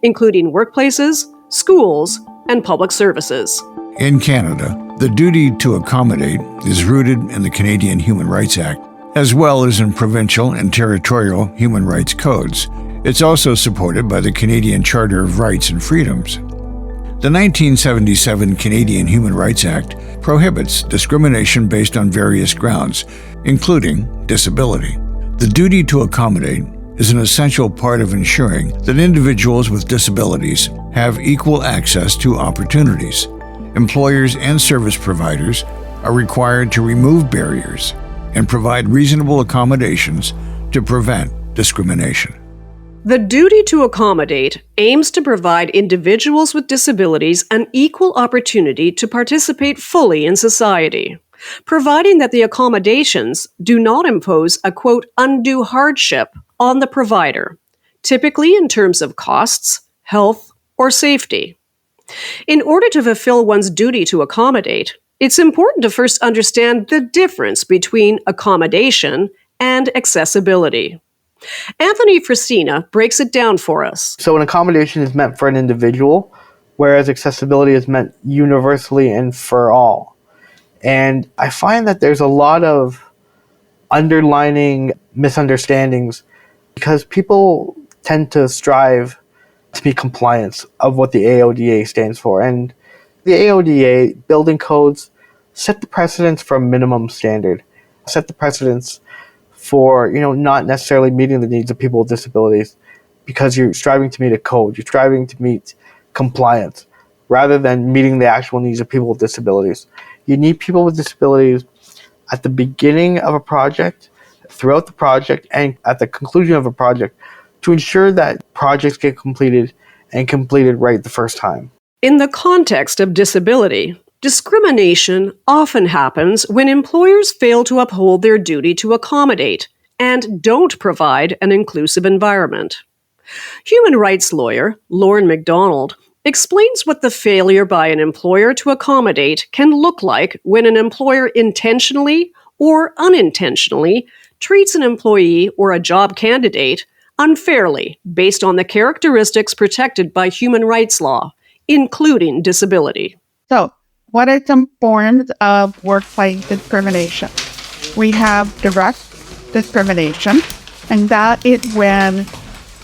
including workplaces, schools, and public services. In Canada, the duty to accommodate is rooted in the Canadian Human Rights Act, as well as in provincial and territorial human rights codes. It's also supported by the Canadian Charter of Rights and Freedoms. The 1977 Canadian Human Rights Act prohibits discrimination based on various grounds, including disability. The duty to accommodate is an essential part of ensuring that individuals with disabilities have equal access to opportunities. Employers and service providers are required to remove barriers and provide reasonable accommodations to prevent discrimination. The duty to accommodate aims to provide individuals with disabilities an equal opportunity to participate fully in society, providing that the accommodations do not impose a, quote, undue hardship on the provider, typically in terms of costs, health, or safety. In order to fulfill one's duty to accommodate, it's important to first understand the difference between accommodation and accessibility. Anthony Fristina breaks it down for us. So an accommodation is meant for an individual, whereas accessibility is meant universally and for all. And I find that there's a lot of underlining misunderstandings because people tend to strive to be compliant of what the AODA stands for. And the AODA building codes set the precedence for a minimum standard, set the precedence for, not necessarily meeting the needs of people with disabilities because you're striving to meet a code, you're striving to meet compliance rather than meeting the actual needs of people with disabilities. You need people with disabilities at the beginning of a project, throughout the project, and at the conclusion of a project to ensure that projects get completed and completed right the first time. In the context of disability, discrimination often happens when employers fail to uphold their duty to accommodate and don't provide an inclusive environment. Human rights lawyer Lauren MacDonald explains what the failure by an employer to accommodate can look like when an employer intentionally or unintentionally treats an employee or a job candidate unfairly based on the characteristics protected by human rights law, including disability. So, what are some forms of workplace discrimination? We have direct discrimination, and that is when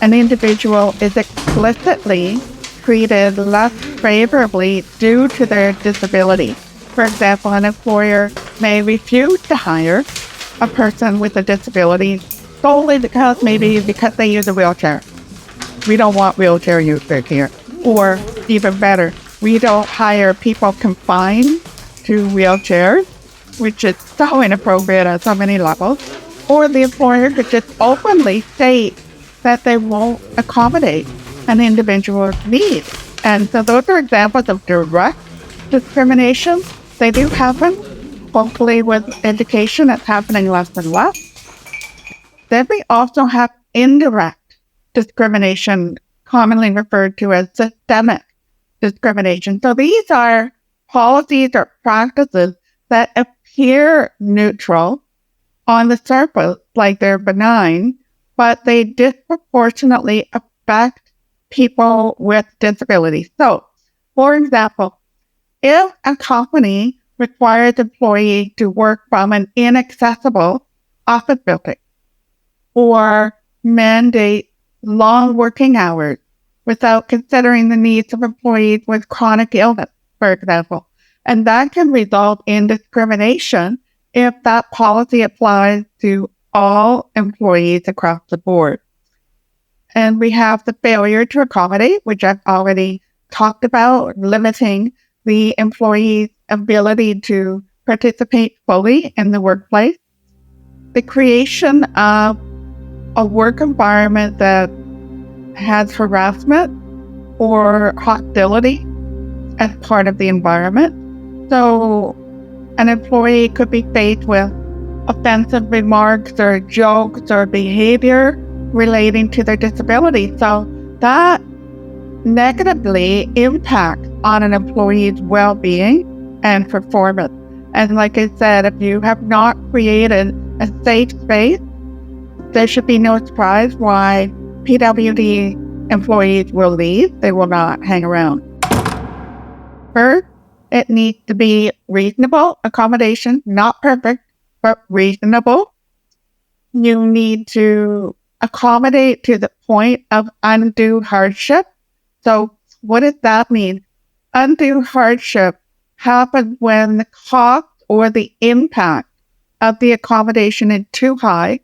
an individual is explicitly treated less favorably due to their disability. For example, an employer may refuse to hire a person with a disability solely because they use a wheelchair. We don't want wheelchair users here. Or even better, we don't hire people confined to wheelchairs, which is so inappropriate at so many levels. Or the employer could just openly state that they won't accommodate an individual's need. And so those are examples of direct discrimination. They do happen. Hopefully with education, it's happening less and less. Then we also have indirect discrimination, commonly referred to as systemic discrimination. So these are policies or practices that appear neutral on the surface, like they're benign, but they disproportionately affect people with disabilities. So, for example, if a company requires employees to work from an inaccessible office building or mandate long working hours without considering the needs of employees with chronic illness, for example, and that can result in discrimination if that policy applies to all employees across the board. And we have the failure to accommodate, which I've already talked about, limiting the employee's ability to participate fully in the workplace. The creation of a work environment that has harassment or hostility as part of the environment. So an employee could be faced with offensive remarks or jokes or behavior relating to their disability. So that negatively impacts on an employee's well-being and performance. And like I said, if you have not created a safe space, there should be no surprise why PWD employees will leave. They will not hang around. First, it needs to be reasonable accommodation, not perfect, but reasonable. You need to accommodate to the point of undue hardship. So what does that mean? Undue hardship happens when the cost or the impact of the accommodation is too high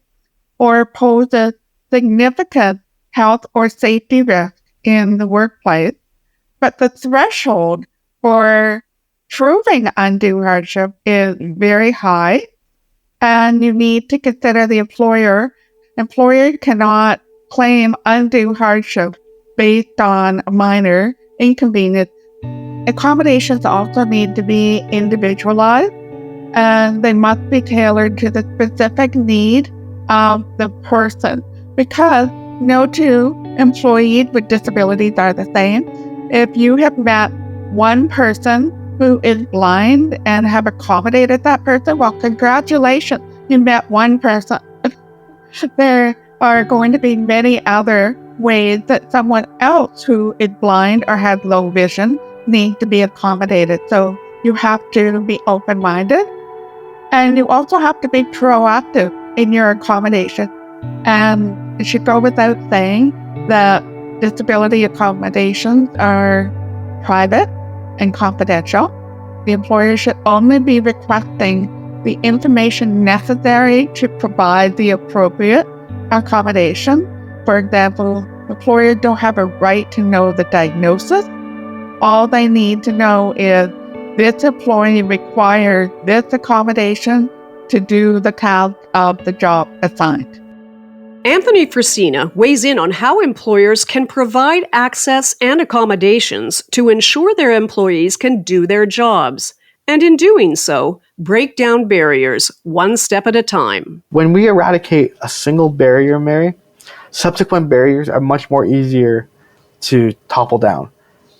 or poses significant health or safety risk in the workplace. But the threshold for proving undue hardship is very high, and you need to consider the employer. Employer cannot claim undue hardship based on a minor inconvenience. Accommodations also need to be individualized, and they must be tailored to the specific need of the person, because no two employees with disabilities are the same. If you have met one person who is blind and have accommodated that person, well, congratulations, you met one person. There are going to be many other ways that someone else who is blind or has low vision needs to be accommodated. So you have to be open-minded, and you also have to be proactive in your accommodation. And it should go without saying that disability accommodations are private and confidential. The employer should only be requesting the information necessary to provide the appropriate accommodation. For example, employers don't have a right to know the diagnosis. All they need to know is this employee requires this accommodation to do the task of the job assigned. Anthony Frisina weighs in on how employers can provide access and accommodations to ensure their employees can do their jobs, and in doing so, break down barriers one step at a time. When we eradicate a single barrier, Mary, subsequent barriers are much more easier to topple down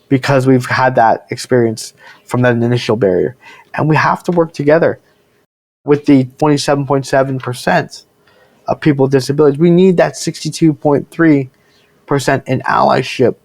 because we've had that experience from that initial barrier. And we have to work together. With the 27.7% of people with disabilities, we need that 62.3% in allyship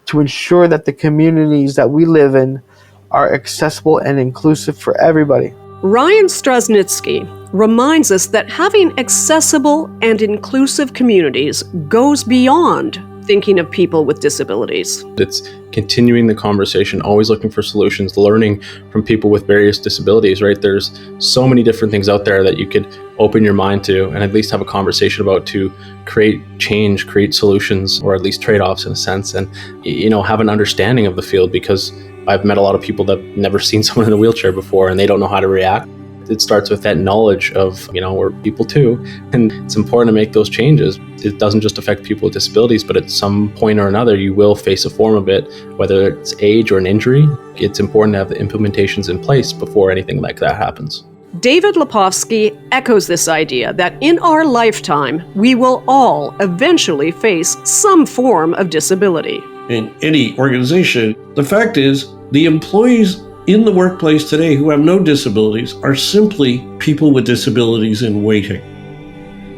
to ensure that the communities that we live in are accessible and inclusive for everybody. Ryan Straschnitzki reminds us that having accessible and inclusive communities goes beyond thinking of people with disabilities. It's continuing the conversation, always looking for solutions, learning from people with various disabilities, right? There's so many different things out there that you could open your mind to and at least have a conversation about to create change, create solutions, or at least trade-offs in a sense, and, you know, have an understanding of the field, because I've met a lot of people that have never seen someone in a wheelchair before and they don't know how to react. It starts with that knowledge of, we're people too, and it's important to make those changes. It doesn't just affect people with disabilities, but at some point or another, you will face a form of it, whether it's age or an injury. It's important to have the implementations in place before anything like that happens. David Lepofsky echoes this idea that in our lifetime, we will all eventually face some form of disability. In any organization, the fact is, the employees in the workplace today who have no disabilities are simply people with disabilities in waiting.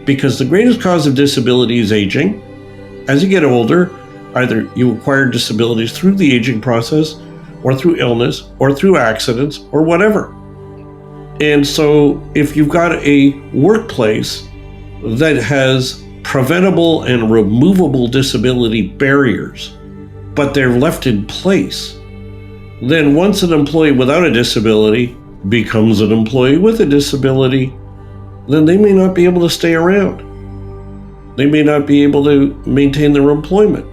Because the greatest cause of disability is aging. As you get older, either you acquire disabilities through the aging process, or through illness, or through accidents, or whatever. And so if you've got a workplace that has preventable and removable disability barriers, but they're left in place, then once an employee without a disability becomes an employee with a disability, then they may not be able to stay around. They may not be able to maintain their employment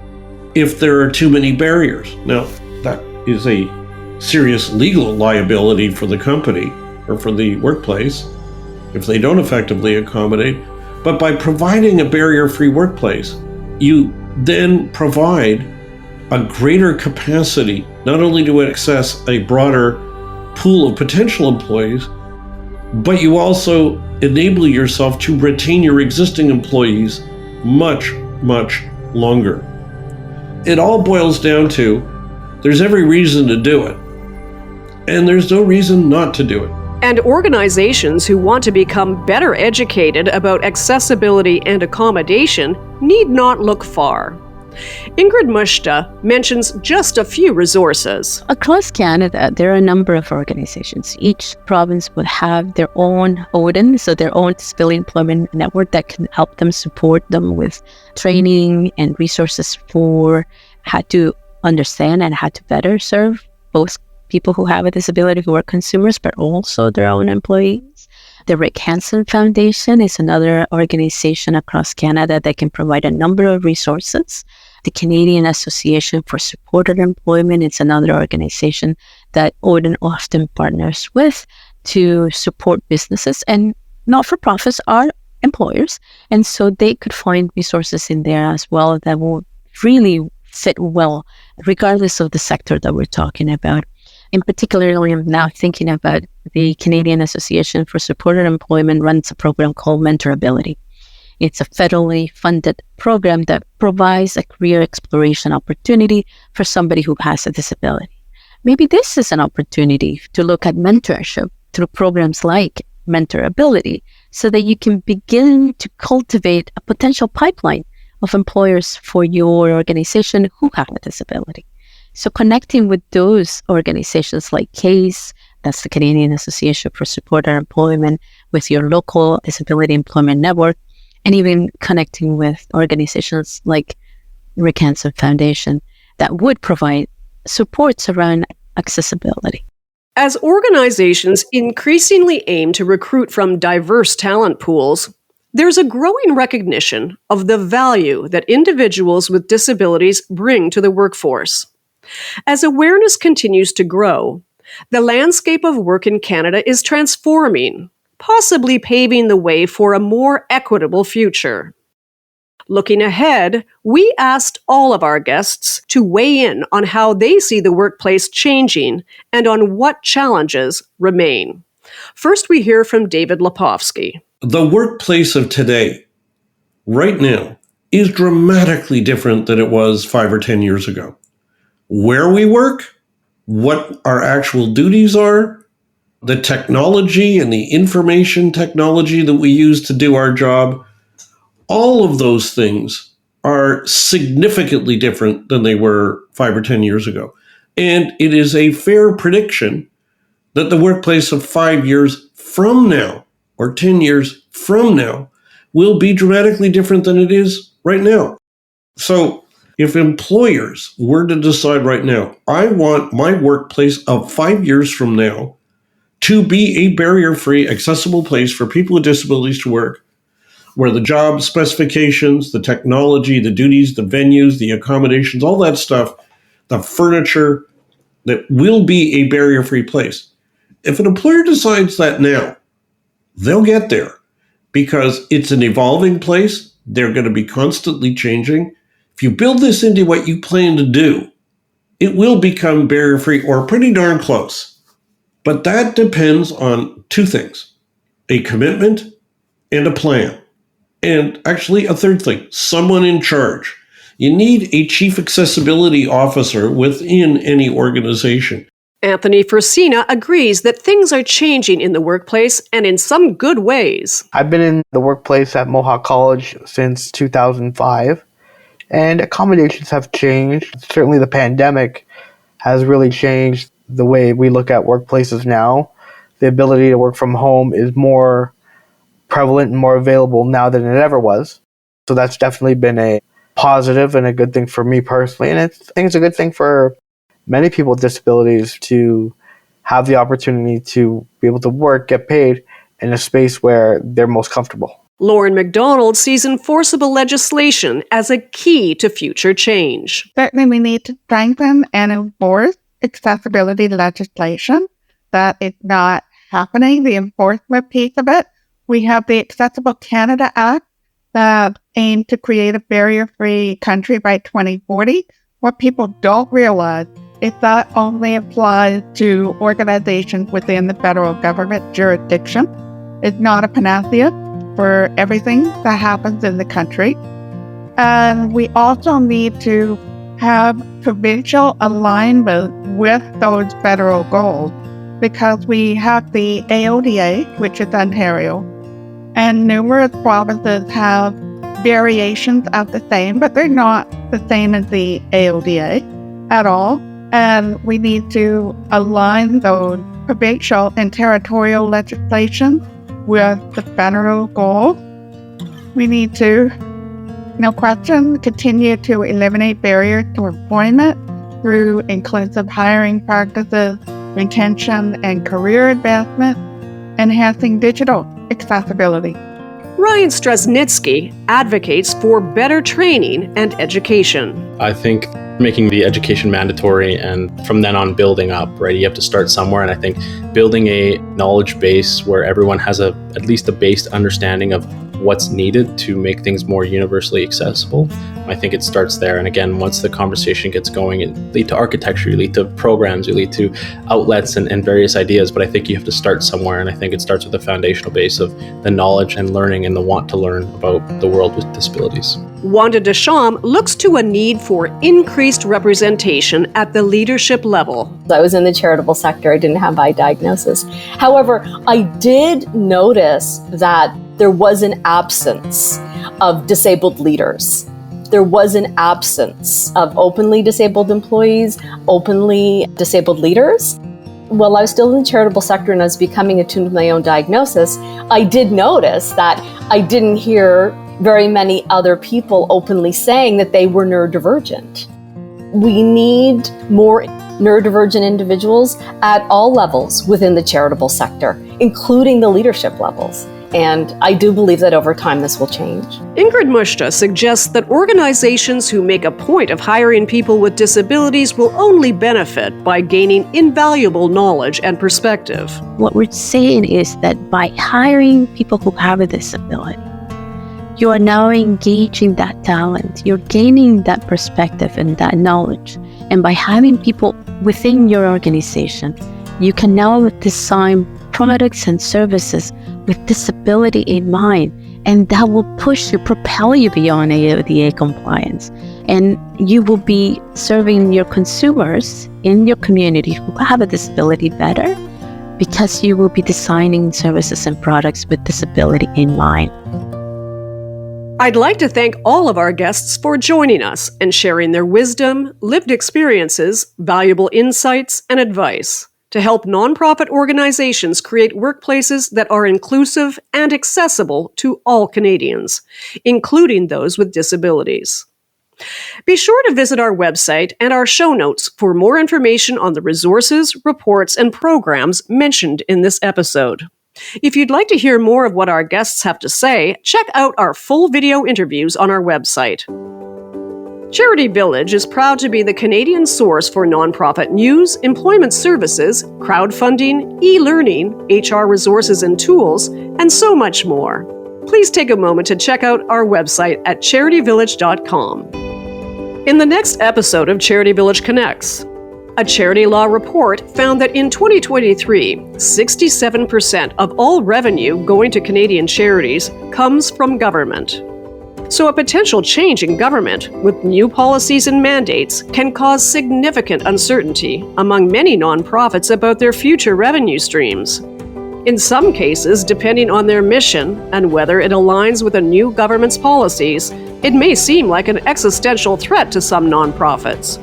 if there are too many barriers. Now, that is a serious legal liability for the company or for the workplace if they don't effectively accommodate. But by providing a barrier-free workplace, you then provide a greater capacity not only to access a broader pool of potential employees, but you also enable yourself to retain your existing employees much, much longer. It all boils down to there's every reason to do it, and there's no reason not to do it. And organizations who want to become better educated about accessibility and accommodation need not look far. Ingrid Muschta mentions just a few resources. Across Canada, there are a number of organizations. Each province would have their own ODIN, so their own disability employment network that can help them support them with training and resources for how to understand and how to better serve both people who have a disability who are consumers, but also their own employees. The Rick Hansen Foundation is another organization across Canada that can provide a number of resources. The Canadian Association for Supported Employment is another organization that Odin often partners with to support businesses, and not-for-profits are employers, and so they could find resources in there as well that will really fit well, regardless of the sector that we're talking about. In particular, I'm now thinking about the Canadian Association for Supported Employment runs a program called Mentorability. It's a federally funded program that provides a career exploration opportunity for somebody who has a disability. Maybe this is an opportunity to look at mentorship through programs like Mentorability so that you can begin to cultivate a potential pipeline of employers for your organization who have a disability. So connecting with those organizations like CASE, that's the Canadian Association for Supported Employment, with your local disability employment network, and even connecting with organizations like Rick Hansen Foundation that would provide supports around accessibility. As organizations increasingly aim to recruit from diverse talent pools, there's a growing recognition of the value that individuals with disabilities bring to the workforce. As awareness continues to grow, the landscape of work in Canada is transforming, possibly paving the way for a more equitable future. Looking ahead, we asked all of our guests to weigh in on how they see the workplace changing and on what challenges remain. First, we hear from David Lepofsky. The workplace of today, right now, is dramatically different than it was 5 or 10 years ago. Where we work, what our actual duties are, the technology and the information technology that we use to do our job, all of those things are significantly different than they were 5 or 10 years ago. And it is a fair prediction that the workplace of 5 years from now, or 10 years from now, will be dramatically different than it is right now. So if employers were to decide right now, I want my workplace of 5 years from now to be a barrier-free, accessible place for people with disabilities to work, where the job specifications, the technology, the duties, the venues, the accommodations, all that stuff, the furniture, that will be a barrier-free place. If an employer decides that now, They'll get there because it's an evolving place. They're going to be constantly changing. If you build this into what you plan to do, it will become barrier-free or pretty darn close. But that depends on two things: a commitment and a plan. And actually, a third thing, someone in charge. You need a chief accessibility officer within any organization. Anthony Frisina agrees that things are changing in the workplace and in some good ways. I've been in the workplace at Mohawk College since 2005, and accommodations have changed. Certainly the pandemic has really changed the way we look at workplaces now. The ability to work from home is more prevalent and more available now than it ever was. So that's definitely been a positive and a good thing for me personally. And I think it's a good thing for many people with disabilities to have the opportunity to be able to work, get paid in a space where they're most comfortable. Lauren McDonald sees enforceable legislation as a key to future change. Certainly, we need to strengthen and enforce accessibility legislation. That is not happening, the enforcement piece of it. We have the Accessible Canada Act that aims to create a barrier-free country by 2040. What people don't realize is that only applies to organizations within the federal government jurisdiction. It's not a panacea for everything that happens in the country. And we also need to have provincial alignment with those federal goals, because we have the AODA, which is Ontario, and numerous provinces have variations of the same, but they're not the same as the AODA at all. And we need to align those provincial and territorial legislation with the federal goals. We need to, no question, continue to eliminate barriers to employment through inclusive hiring practices, retention and career advancement, enhancing digital accessibility. Ryan Straschnitzki advocates for better training and education. I think making the education mandatory and from then on building up, right? You have to start somewhere, and I think building a knowledge base where everyone has at least a base understanding of what's needed to make things more universally accessible. I think it starts there. And again, once the conversation gets going, it leads to architecture, you lead to programs, you lead to outlets and various ideas. But I think you have to start somewhere. And I think it starts with the foundational base of the knowledge and learning and the want to learn about the world with disabilities. Wanda Deschamps looks to a need for increased representation at the leadership level. I was in the charitable sector. I didn't have eye diagnosis. However, I did notice that there was an absence of disabled leaders. There was an absence of openly disabled employees, openly disabled leaders. While I was still in the charitable sector and I was becoming attuned to my own diagnosis, I did notice that I didn't hear very many other people openly saying that they were neurodivergent. We need more neurodivergent individuals at all levels within the charitable sector, including the leadership levels. And I do believe that over time this will change. Ingrid Muschta suggests that organizations who make a point of hiring people with disabilities will only benefit by gaining invaluable knowledge and perspective. What we're saying is that by hiring people who have a disability, you are now engaging that talent, you're gaining that perspective and that knowledge. And by having people within your organization, you can now design products and services with disability in mind, and that will propel you beyond AODA compliance. And you will be serving your consumers in your community who have a disability better, because you will be designing services and products with disability in mind. I'd like to thank all of our guests for joining us and sharing their wisdom, lived experiences, valuable insights, and advice to help nonprofit organizations create workplaces that are inclusive and accessible to all Canadians, including those with disabilities. Be sure to visit our website and our show notes for more information on the resources, reports, and programs mentioned in this episode. If you'd like to hear more of what our guests have to say, check out our full video interviews on our website. Charity Village is proud to be the Canadian source for nonprofit news, employment services, crowdfunding, e-learning, HR resources and tools, and so much more. Please take a moment to check out our website at charityvillage.com. In the next episode of Charity Village Connects, a charity law report found that in 2023, 67% of all revenue going to Canadian charities comes from government. So a potential change in government with new policies and mandates can cause significant uncertainty among many nonprofits about their future revenue streams. In some cases, depending on their mission and whether it aligns with a new government's policies, it may seem like an existential threat to some nonprofits.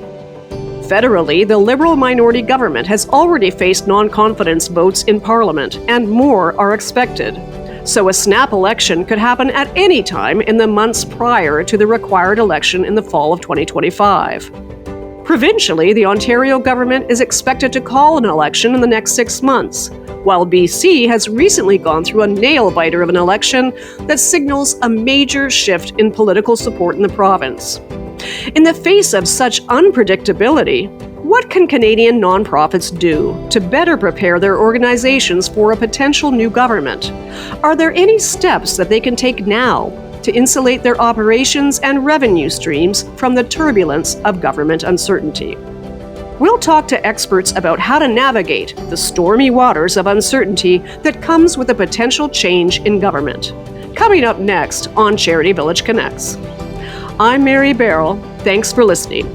Federally, the Liberal minority government has already faced non-confidence votes in Parliament, and more are expected. So a snap election could happen at any time in the months prior to the required election in the fall of 2025. Provincially, the Ontario government is expected to call an election in the next 6 months, while BC has recently gone through a nail-biter of an election that signals a major shift in political support in the province. In the face of such unpredictability, what can Canadian nonprofits do to better prepare their organizations for a potential new government? Are there any steps that they can take now to insulate their operations and revenue streams from the turbulence of government uncertainty? We'll talk to experts about how to navigate the stormy waters of uncertainty that comes with a potential change in government. Coming up next on Charity Village Connects. I'm Mary Barrell. Thanks for listening.